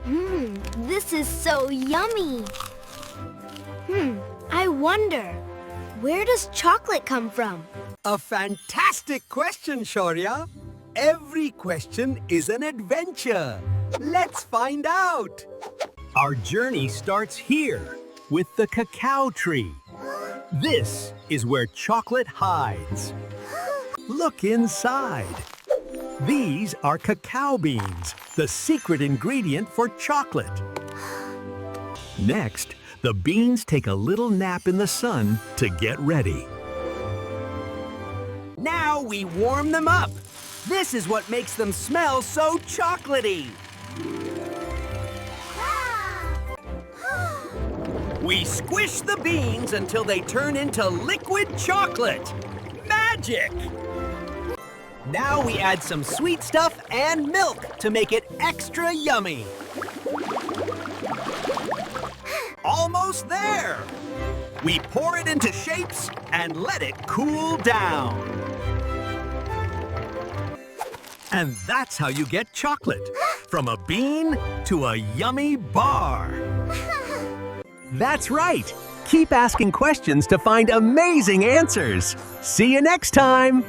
This is so yummy. I wonder, where does chocolate come from? A fantastic question, Shaurya. Every question is an adventure. Let's find out. Our journey starts here with the cacao tree. This is where chocolate hides. Look inside. These are cacao beans, the secret ingredient for chocolate. Next, the beans take a little nap in the sun to get ready. Now we warm them up. This is what makes them smell so chocolatey. We squish the beans until they turn into liquid chocolate. Magic! Now we add some sweet stuff and milk to make it extra yummy. Almost there! We pour it into shapes and let it cool down. And that's how you get chocolate, from a bean to a yummy bar. That's right. Keep asking questions to find amazing answers. See you next time.